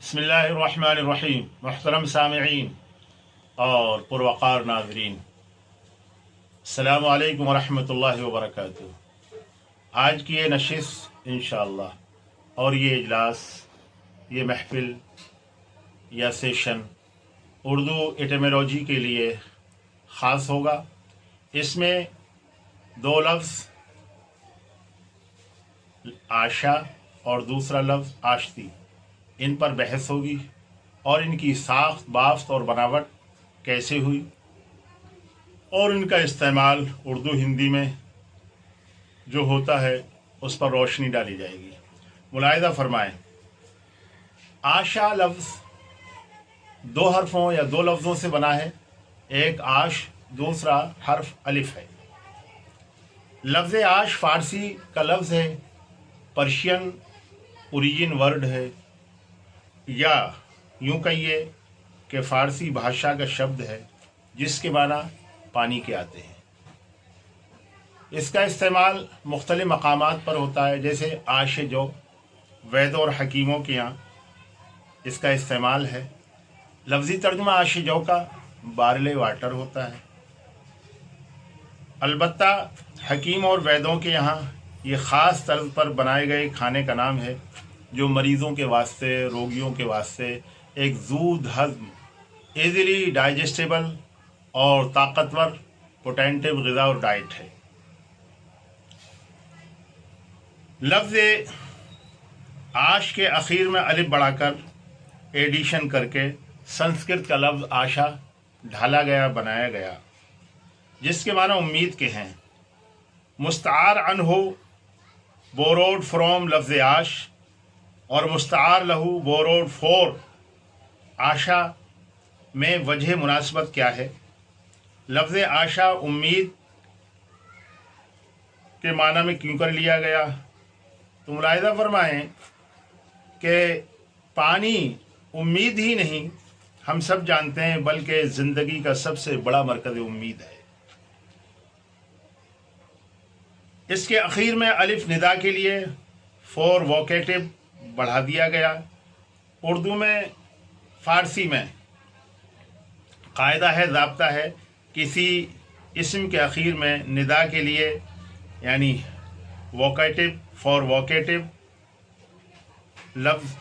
बिस्मिल्लाहिर्रहमानिर्रहीम। मुहतरम सामिईन और पुरवक़ार नाज़रीन, अस्सलामु अलैकुम वरहमतुल्लाहि वबरकातुहू। आज की ये नशिस्त इंशाअल्लाह और ये इजलास, ये महफ़िल या सेशन उर्दू एटिमोलॉजी के लिए ख़ास होगा। इसमें दो लफ्ज़ आशा और दूसरा लफ्ज़ आश्ती, इन पर बहस होगी और इनकी साख्त, बाफ्त और बनावट कैसे हुई और इनका इस्तेमाल उर्दू हिंदी में जो होता है उस पर रोशनी डाली जाएगी। मुलाहिज़ा फरमाएं, आशा लफ्ज़ दो हरफों या दो लफ्ज़ों से बना है। एक आश, दूसरा हर्फ अलिफ है। लफ्ज़ आश फ़ारसी का लफ्ज़ है, पर्शियन ओरिजिन वर्ड है, या यूँ कहिए कि फ़ारसी भाषा का शब्द है जिसके माना पानी के आते हैं। इसका इस्तेमाल मुख्तलिफ़ मकामात पर होता है, जैसे आश जो वैद और हकीमों के यहाँ इसका इस्तेमाल है। लफ्ज़ी तर्जुमा आश जो का बारले वाटर होता है। अलबत्ता हकीम और वैदों के यहाँ ये ख़ास तर्ज पर बनाए गए खाने का नाम है जो मरीज़ों के वास्ते, रोगियों के वास्ते एक ज़ूद हज़म, ईज़िली डाइजेस्टेबल और ताकतवर पोटेंटिव ग़िज़ा और डाइट है। लफ्ज़ आश के आखिर में अलिफ बढ़ाकर एडिशन करके संस्कृत का लफ्ज़ आशा ढाला गया, बनाया गया, जिसके माना उम्मीद के हैं। मुस्तार अनहु बोरोड फ्रॉम लफ्ज़ आश और मुस्तार लहू बोरोड फोर आशा में वजह मुनासबत क्या है? लफ्ज़ आशा उम्मीद के माना में क्यों कर लिया गया? तो मुलाहिज़ा फरमाएं कि पानी उम्मीद ही नहीं, हम सब जानते हैं, बल्कि ज़िंदगी का सबसे बड़ा मरकज़ उम्मीद है। इसके आखिर में अलिफ निदा के लिए फॉर वोकेटिव बढ़ा दिया गया। उर्दू में, फ़ारसी में कायदा है, ज़ाब्ता है, किसी इस्म के आखिर में निदा के लिए यानी वोकेटिव, फॉर वोकेटिव लफ्ज़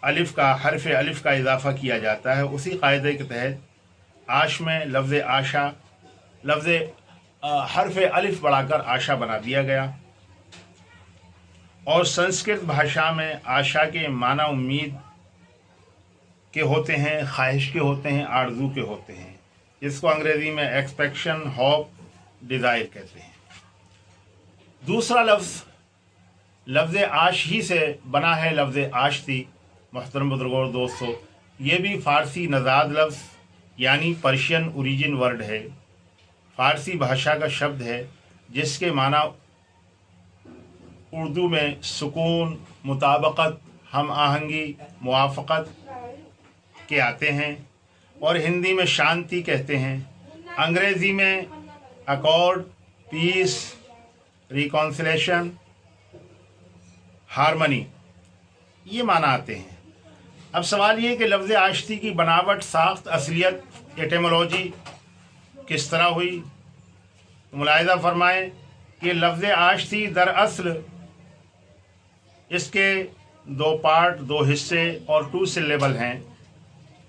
अलिफ का, हर्फ अलिफ का इजाफ़ा किया जाता है। उसी कायदे के तहत आश में लफ्ज़ आशा, लफ्ज़ हर्फ अलिफ बढ़ाकर आशा बना दिया गया। और संस्कृत भाषा में आशा के माना उम्मीद के होते हैं, ख्वाहिश के होते हैं, आरज़ू के होते हैं, जिसको अंग्रेज़ी में एक्सपेक्शन, होप, डिज़ायर कहते हैं। दूसरा लफ्ज़ आश ही से बना है, लफ्ज़ आश्ती। मोहतरम बुज़ुर्गों और दोस्तों, ये भी फ़ारसी नज़ाद लफ्ज़ यानी पर्शियन ओरिजिन वर्ड है, फ़ारसी भाषा का शब्द है, जिसके माना उर्दू में सुकून, मुताबकत, हम आहंगी, मुआफ़क़त के आते हैं और हिंदी में शांति कहते हैं। अंग्रेज़ी में अकॉर्ड, पीस, रिकॉन्सिलेशन, हारमनी, ये माना आते हैं। अब सवाल ये कि लफ्ज़ आश्ती की बनावट, साख्त, असलियत, एटिमोलॉजी किस तरह हुई? तो मुलाहिज़ा फरमाएं कि लफ्ज़ आश्ती दरअसल इसके दो पार्ट, दो हिस्से और टू सिलेबल हैं।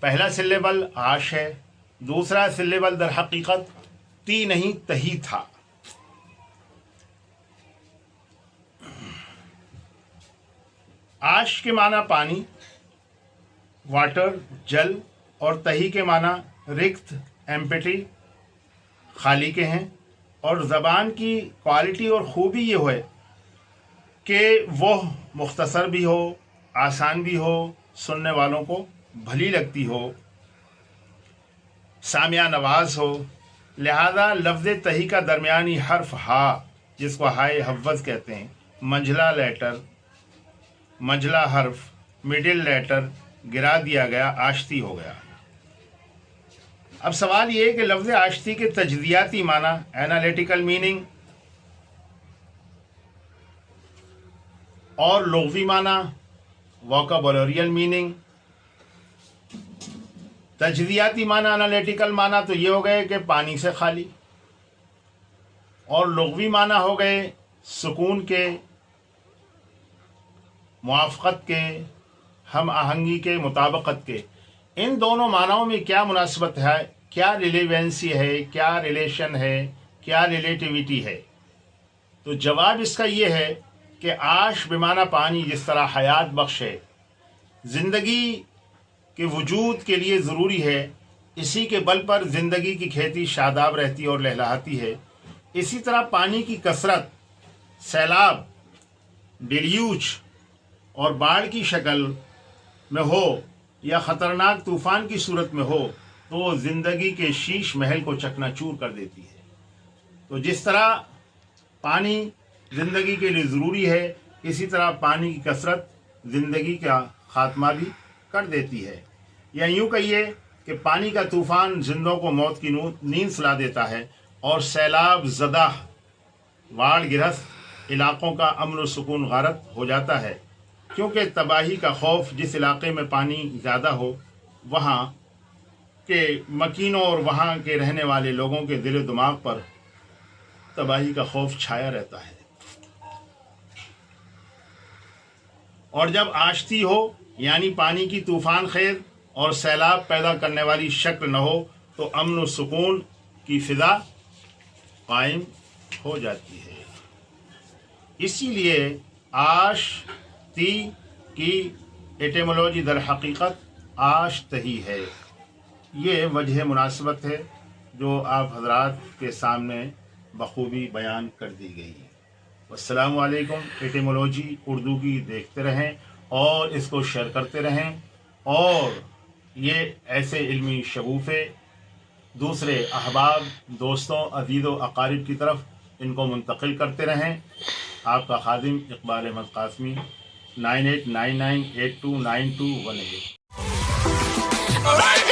पहला सिलेबल आश है, दूसरा सिलेबल दर हकीकत ती नहीं तही था। आश के माना पानी, वाटर, जल, और तही के माना रिक्त, एम्पटी, खाली के हैं। और ज़बान की क्वालिटी और ख़ूबी ये है कि वह मुख्तसर भी हो, आसान भी हो, सुनने वालों को भली लगती हो, सामिया नवाज हो। लिहाजा लफ्ज़ तही का दरमियानी हर्फ हा, जिसको हाय हव्वज़ कहते हैं, मंझला लेटर, मंझला हर्फ, मिडिल लेटर गिरा दिया गया, आश्ती हो गया। अब सवाल ये है कि लफ्ज़ आश्ती के तजदियाती माना, एनालिटिकल मीनिंग और लुग़वी माना, वोकाबुलरियल मीनिंग تجزیاتی معنی انالیٹیکل معنی تو یہ ہو گئے کہ پانی سے خالی، اور لغوی معنی ہو گئے سکون کے، موافقت کے، ہم آہنگی کے، مطابقت کے۔ ان دونوں معنیوں میں کیا مناسبت ہے، کیا ریلیونسی ہے، کیا ریلیشن ہے، کیا ریلیٹیویٹی ہے؟ تو جواب اس کا یہ ہے کہ آش بمعنی پانی جس طرح حیات بخش ہے، زندگی کے وجود کے لیے ضروری ہے، اسی کے بل پر زندگی کی کھیتی شاداب رہتی اور لہلہاتی ہے، اسی طرح پانی کی کثرت سیلاب، ڈیلیوج اور باڑھ کی شکل میں ہو یا خطرناک طوفان کی صورت میں ہو تو وہ زندگی کے شیش محل کو چکنا چور کر دیتی ہے۔ تو جس طرح پانی زندگی کے لیے ضروری ہے، اسی طرح پانی کی کثرت زندگی کا خاتمہ بھی کر دیتی ہے۔ یا یوں کہیے کہ پانی کا طوفان زندوں کو موت کی نیند سلا دیتا ہے، اور سیلاب زدہ باڑھ گرست علاقوں کا امن و سکون غارت ہو جاتا ہے، کیونکہ تباہی کا خوف جس علاقے میں پانی زیادہ ہو وہاں کے مکینوں اور وہاں کے رہنے والے لوگوں کے دل و دماغ پر تباہی کا خوف چھایا رہتا ہے۔ اور جب آشتی ہو یعنی پانی کی طوفان خیز اور سیلاب پیدا کرنے والی شکل نہ ہو تو امن و سکون کی فضا قائم ہو جاتی ہے۔ اسی لیے آشتی کی ایٹیمولوجی در حقیقت آشتہی ہے۔ یہ وجہ مناسبت ہے جو آپ حضرات کے سامنے بخوبی بیان کر دی گئی ہے۔ السلام علیکم۔ ایٹیمولوجی اردو کی دیکھتے رہیں اور اس کو شیئر کرتے رہیں، اور یہ ایسے علمی شگوفے دوسرے احباب، دوستوں، عزیز و اقارب کی طرف ان کو منتقل کرتے رہیں۔ آپ کا خادم اقبال احمد قاسمی، 9899829218۔